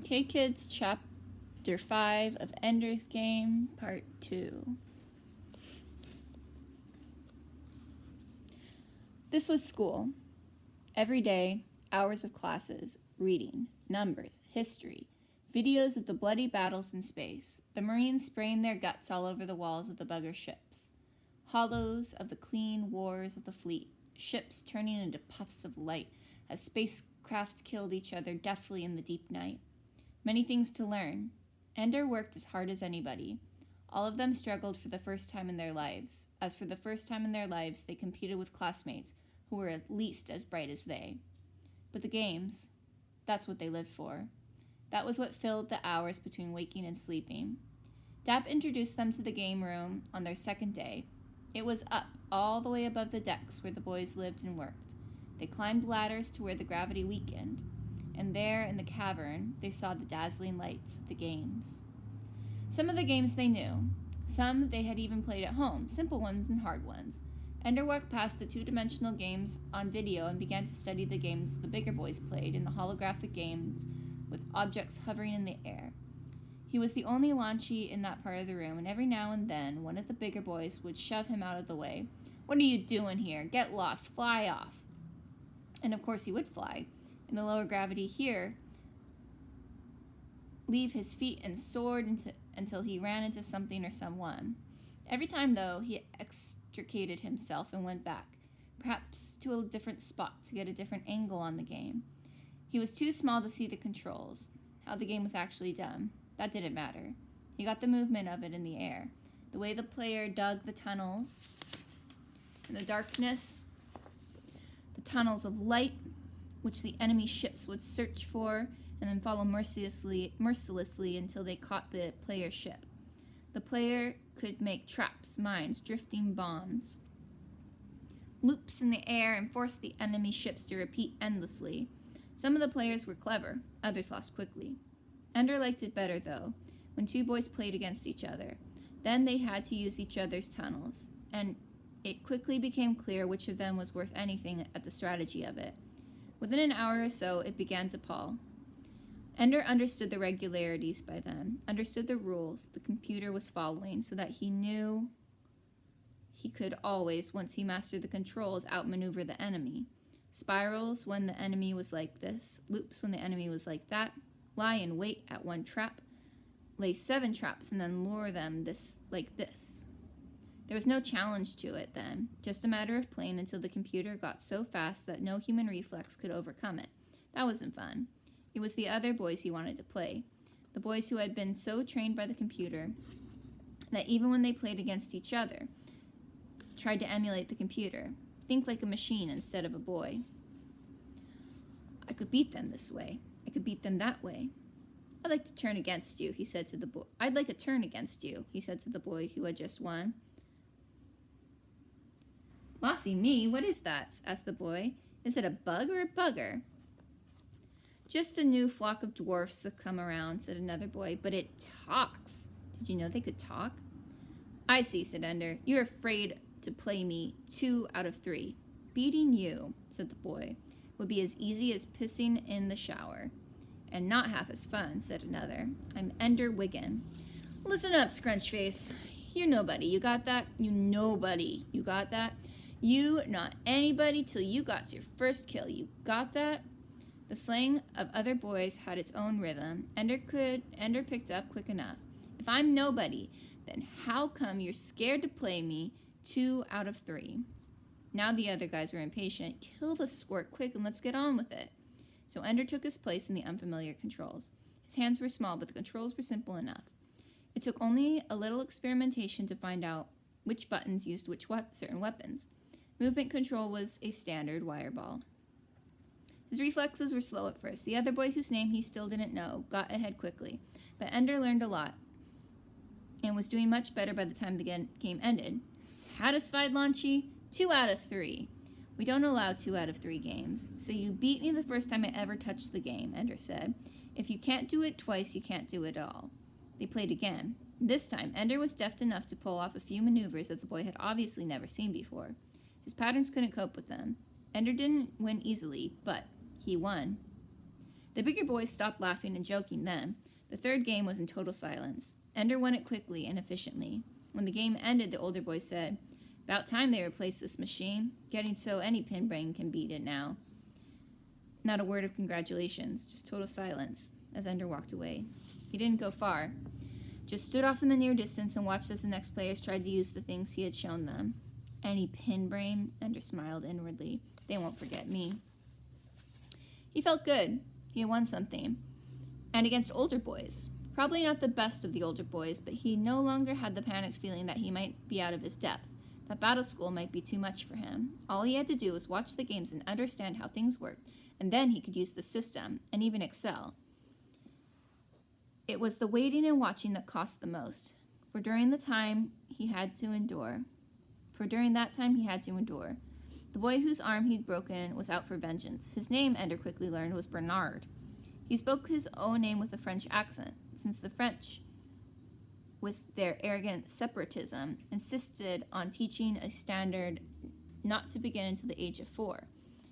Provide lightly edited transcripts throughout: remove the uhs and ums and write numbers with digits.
Okay, kids, chapter 5 of Ender's Game, part 2. This was school. Every day, hours of classes, reading, numbers, history, videos of the bloody battles in space, the Marines spraying their guts all over the walls of the bugger ships, hollows of the clean wars of the fleet, ships turning into puffs of light as spacecraft killed each other deftly in the deep night. Many things to learn. Ender worked as hard as anybody. All of them struggled for the first time in their lives, as for the first time in their lives they competed with classmates who were at least as bright as they. But the games, that's what they lived for. That was what filled the hours between waking and sleeping. Dap introduced them to the game room on their second day. It was up, all the way above the decks where the boys lived and worked. They climbed ladders to where the gravity weakened, and there in the cavern they saw the dazzling lights of the games. Some of the games they knew. Some they had even played at home, simple ones and hard ones. Ender walked past the two-dimensional games on video and began to study the games the bigger boys played in the holographic games with objects hovering in the air. He was the only Launchie in that part of the room, and every now and then one of the bigger boys would shove him out of the way. "What are you doing here? Get lost. Fly off." And of course he would fly. In the lower gravity here, leave his feet and soared until he ran into something or someone. Every time, though, he extricated himself and went back, perhaps to a different spot to get a different angle on the game. He was too small to see the controls, how the game was actually done. That didn't matter. He got the movement of it in the air, the way the player dug the tunnels in the darkness, the tunnels of light, which the enemy ships would search for and then follow mercilessly until they caught the player's ship. The player could make traps, mines, drifting bombs, loops in the air, and force the enemy ships to repeat endlessly. Some of the players were clever, others lost quickly. Ender liked it better, though, when two boys played against each other. Then they had to use each other's tunnels, and it quickly became clear which of them was worth anything at the strategy of it. Within an hour or so, it began to pall. Ender understood the regularities by then, understood the rules the computer was following, so that he knew he could always, once he mastered the controls, outmaneuver the enemy. Spirals when the enemy was like this, loops when the enemy was like that, lie in wait at one trap, lay 7 traps and then lure them like this. There was no challenge to it then, just a matter of playing until the computer got so fast that no human reflex could overcome it. That wasn't fun. It was the other boys he wanted to play, the boys who had been so trained by the computer that even when they played against each other, tried to emulate the computer, think like a machine instead of a boy. I could beat them this way. I could beat them that way. I'd like to turn against you, he said to the boy. I'd like a turn against you, he said to the boy who had just won. "Lossy me, what is that?" asked the boy. "Is it a bug or a bugger?" "Just a new flock of dwarfs that come around," said another boy, "but it talks." Did you know they could talk? "I see," said Ender. "You're afraid to play me 2 out of 3. Beating you," said the boy, "would be as easy as pissing in the shower." "And not half as fun," said another. "I'm Ender Wiggin." "Listen up, Scrunchface. You're nobody, you got that? You nobody, you got that? You not anybody till you got your first kill, you got that?" The slang of other boys had its own rhythm. Ender picked up quick enough. "If I'm nobody, then how come you're scared to play me 2 out of 3? Now the other guys were impatient. "Kill the squirt quick and let's get on with it." So Ender took his place in the unfamiliar controls. His hands were small, but the controls were simple enough. It took only a little experimentation to find out which buttons used which certain weapons. Movement control was a standard wire ball. His reflexes were slow at first. The other boy, whose name he still didn't know, got ahead quickly. But Ender learned a lot and was doing much better by the time the game ended. "Satisfied, Launchie? 2 out of 3. We don't allow 2 out of 3 games. So you beat me the first time I ever touched the game," Ender said. "If you can't do it twice, you can't do it at all." They played again. This time, Ender was deft enough to pull off a few maneuvers that the boy had obviously never seen before. His patterns couldn't cope with them. Ender didn't win easily, but he won. The bigger boys stopped laughing and joking then. The third game was in total silence. Ender won it quickly and efficiently. When the game ended, the older boy said, "About time they replaced this machine. Getting so any pinbrain can beat it now." Not a word of congratulations, just total silence as Ender walked away. He didn't go far, just stood off in the near distance and watched as the next players tried to use the things he had shown them. Any pinbrain? Ender smiled inwardly. They won't forget me. He felt good. He had won something. And against older boys. Probably not the best of the older boys, but he no longer had the panicked feeling that he might be out of his depth, that battle school might be too much for him. All he had to do was watch the games and understand how things worked, and then he could use the system, and even excel. It was the waiting and watching that cost the most, for during that time he had to endure. The boy whose arm he'd broken was out for vengeance. His name, Ender quickly learned, was Bernard. He spoke his own name with a French accent, since the French, with their arrogant separatism, insisted on teaching a standard not to begin until the age of 4,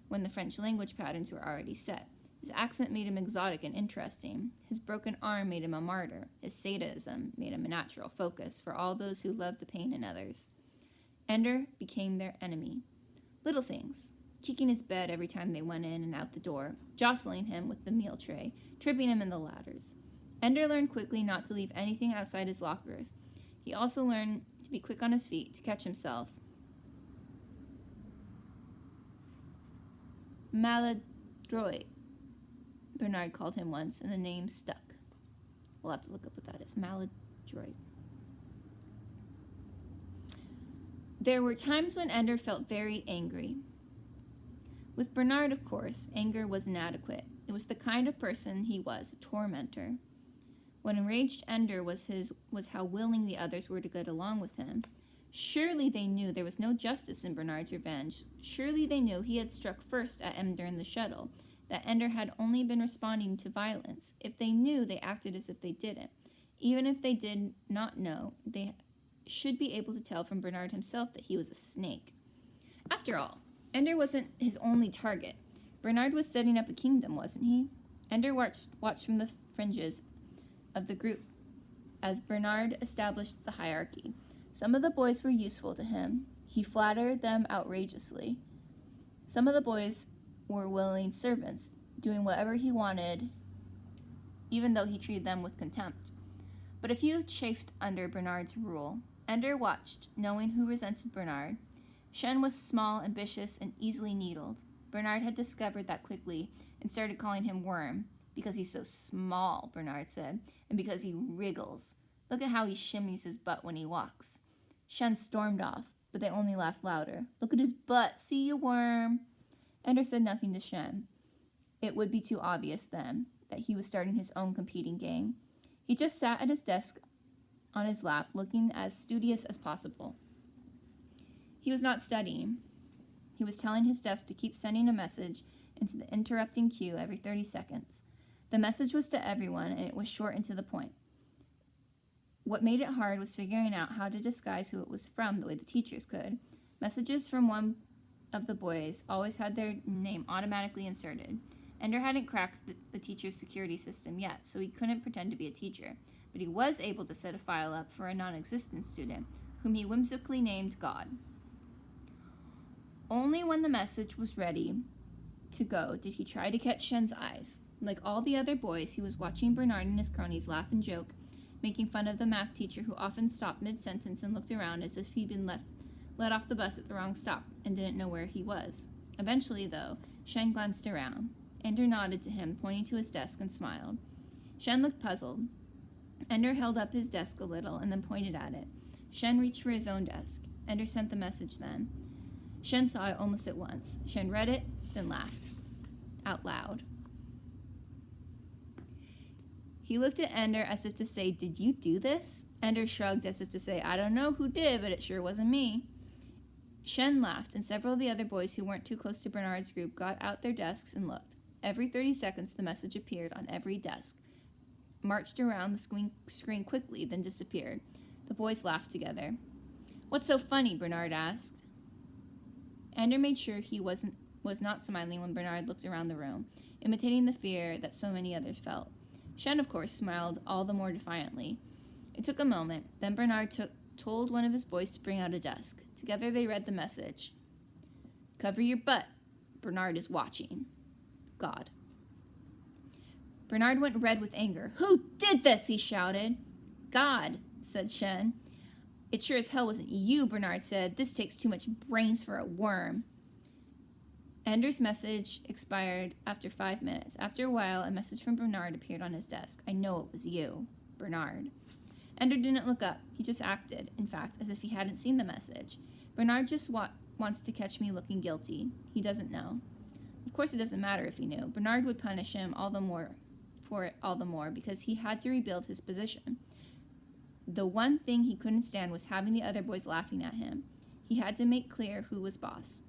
when the French language patterns were already set. His accent made him exotic and interesting. His broken arm made him a martyr. His sadism made him a natural focus for all those who loved the pain in others. Ender became their enemy. Little things, kicking his bed every time they went in and out the door, jostling him with the meal tray, tripping him in the ladders. Ender learned quickly not to leave anything outside his lockers. He also learned to be quick on his feet, to catch himself. Maladroit, Bernard called him once, and the name stuck. We'll have to look up what that is. Maladroit. There were times when Ender felt very angry. With Bernard, of course, anger was inadequate. It was the kind of person he was, a tormentor. What enraged Ender was how willing the others were to get along with him. Surely they knew there was no justice in Bernard's revenge. Surely they knew he had struck first at Ender in the shuttle, that Ender had only been responding to violence. If they knew, they acted as if they didn't. Even if they did not know, they should be able to tell from Bernard himself that he was a snake. After all, Ender wasn't his only target. Bernard was setting up a kingdom, wasn't he? Ender watched from the fringes of the group as Bernard established the hierarchy. Some of the boys were useful to him. He flattered them outrageously. Some of the boys were willing servants, doing whatever he wanted, even though he treated them with contempt. But a few chafed under Bernard's rule. Ender watched, knowing who resented Bernard. Shen was small, ambitious, and easily needled. Bernard had discovered that quickly and started calling him Worm. Because he's so small, Bernard said, and because he wriggles. Look at how he shimmies his butt when he walks. Shen stormed off, but they only laughed louder. Look at his butt. See you, Worm. Ender said nothing to Shen. It would be too obvious then that he was starting his own competing gang. He just sat at his desk on his lap, looking as studious as possible. He was not studying. He was telling his desk to keep sending a message into the interrupting queue every 30 seconds. The message was to everyone, and it was short and to the point. What made it hard was figuring out how to disguise who it was from the way the teachers could. Messages from one of the boys always had their name automatically inserted. Ender hadn't cracked the teacher's security system yet, so he couldn't pretend to be a teacher, but he was able to set a file up for a non-existent student, whom he whimsically named God. Only when the message was ready to go did he try to catch Shen's eyes. Like all the other boys, he was watching Bernard and his cronies laugh and joke, making fun of the math teacher who often stopped mid-sentence and looked around as if he'd been let off the bus at the wrong stop and didn't know where he was. Eventually, though, Shen glanced around. Ender nodded to him, pointing to his desk, and smiled. Shen looked puzzled. Ender held up his desk a little and then pointed at it. Shen reached for his own desk. Ender sent the message then. Shen saw it almost at once. Shen read it, then laughed. Out loud. He looked at Ender as if to say, "Did you do this?" Ender shrugged as if to say, "I don't know who did, but it sure wasn't me." Shen laughed, and several of the other boys who weren't too close to Bernard's group got out their desks and looked. Every 30 seconds, the message appeared on every desk, marched around the screen quickly, then disappeared. The boys laughed together. "What's so funny?" Bernard asked. Ender made sure he was not smiling when Bernard looked around the room. imitating the fear that so many others felt. Shen, of course, smiled all the more defiantly. It took a moment. Then Bernard told one of his boys to bring out a desk. Together they read the message. Cover your butt. Bernard is watching. God. Bernard went red with anger. Who did this? He shouted. God, said Shen. It sure as hell wasn't you, Bernard said. This takes too much brains for a worm. Ender's message expired after 5 minutes. After a while, a message from Bernard appeared on his desk. I know it was you, Bernard. Ender didn't look up. He just acted, in fact, as if he hadn't seen the message. Bernard just wants to catch me looking guilty. He doesn't know. Of course, it doesn't matter if he knew. Bernard would punish him all the more because he had to rebuild his position. The one thing he couldn't stand was having the other boys laughing at him. He had to make clear who was boss.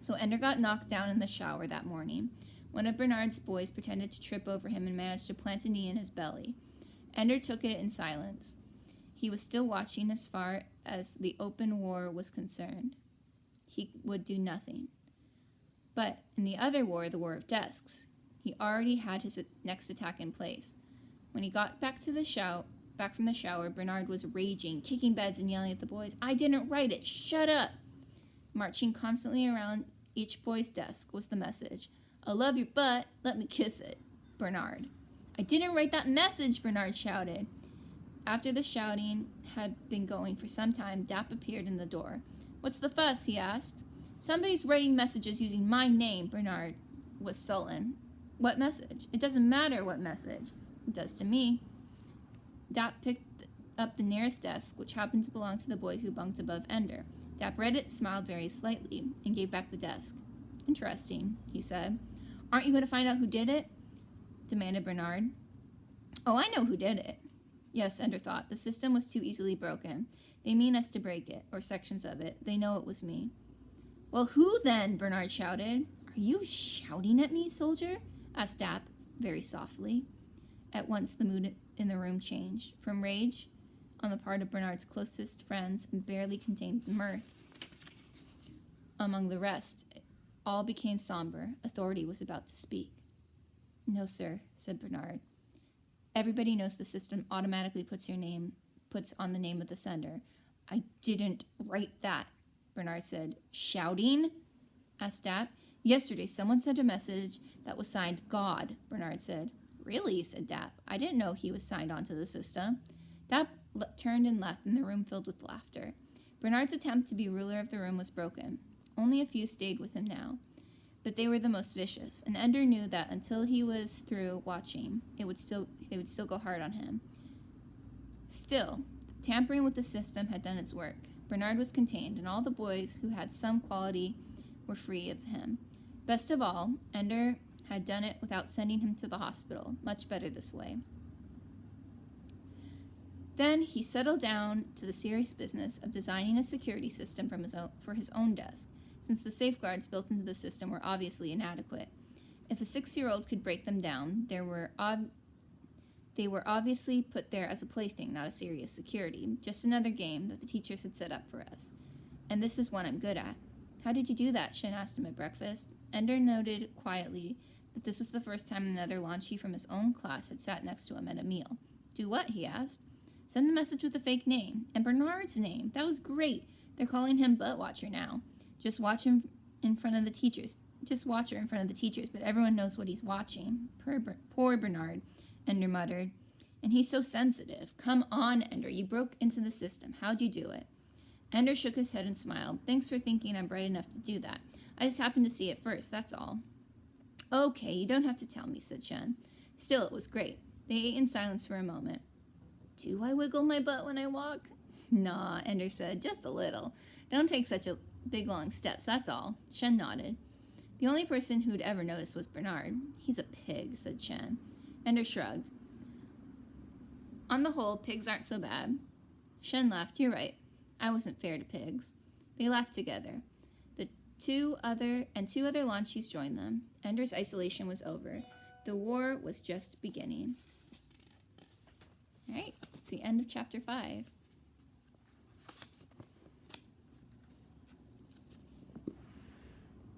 So Ender got knocked down in the shower that morning. One of Bernard's boys pretended to trip over him and managed to plant a knee in his belly. Ender took it in silence. He was still watching as far as the open war was concerned. He would do nothing. But in the other war, the War of Desks, he already had his next attack in place. When he got back from the shower, Bernard was raging, kicking beds and yelling at the boys, I didn't write it, shut up! Marching constantly around each boy's desk was the message. I love your butt, let me kiss it. Bernard. I didn't write that message, Bernard shouted. After the shouting had been going for some time, Dap appeared in the door. What's the fuss? He asked. Somebody's writing messages using my name, Bernard was sullen. What message? It doesn't matter what message. It does to me. Dap picked up the nearest desk, which happened to belong to the boy who bunked above Ender. Dap read it, smiled very slightly, and gave back the desk. Interesting, he said. Aren't you going to find out who did it? Demanded Bernard. Oh, I know who did it. Yes, Ender thought. The system was too easily broken. They mean us to break it, or sections of it. They know it was me. Well, who then? Bernard shouted. Are you shouting at me, soldier? Asked Dap, very softly. At once the mood in the room changed. From rage on the part of Bernard's closest friends and barely contained mirth among the rest, all became somber. Authority was about to speak. No, sir, said Bernard. Everybody knows the system automatically puts on the name of the sender. I didn't write that, Bernard said. Shouting? Asked Dap. Yesterday, someone sent a message that was signed God, Bernard said. Really? Said Dap. I didn't know he was signed onto the system. Dap turned and left, and the room filled with laughter. Bernard's attempt to be ruler of the room was broken. Only a few stayed with him now. But they were the most vicious, and Ender knew that until he was through watching, they would still go hard on him. Still, tampering with the system had done its work. Bernard was contained, and all the boys who had some quality were free of him. Best of all, Ender had done it without sending him to the hospital. Much better this way. Then he settled down to the serious business of designing a security system for his own desk, since the safeguards built into the system were obviously inadequate. If a 6-year-old could break them down, they were obviously put there as a plaything, not a serious security, just another game that the teachers had set up for us. And this is one I'm good at. How did you do that? Shen asked him at breakfast. Ender noted quietly that this was the first time another Lanchi from his own class had sat next to him at a meal. Do what? He asked. Send the message with a fake name. And Bernard's name. That was great. They're calling him Buttwatcher now. Just watch him in front of the teachers. Just watch her in front of the teachers, but everyone knows what he's watching. Poor Bernard, Ender muttered. And he's so sensitive. Come on, Ender. You broke into the system. How'd you do it? Ender shook his head and smiled. Thanks for thinking I'm bright enough to do that. I just happened to see it first, that's all. Okay, you don't have to tell me, said Shen. Still, it was great. They ate in silence for a moment. Do I wiggle my butt when I walk? Nah, Ender said, just a little. Don't take such big long steps, that's all. Shen nodded. The only person who'd ever noticed was Bernard. He's a pig, said Shen. Ender shrugged. On the whole, pigs aren't so bad. Shen laughed. You're right. I wasn't fair to pigs. They laughed together. Two other Lanchis joined them. Ender's isolation was over. The war was just beginning. All right, it's the end of chapter 5.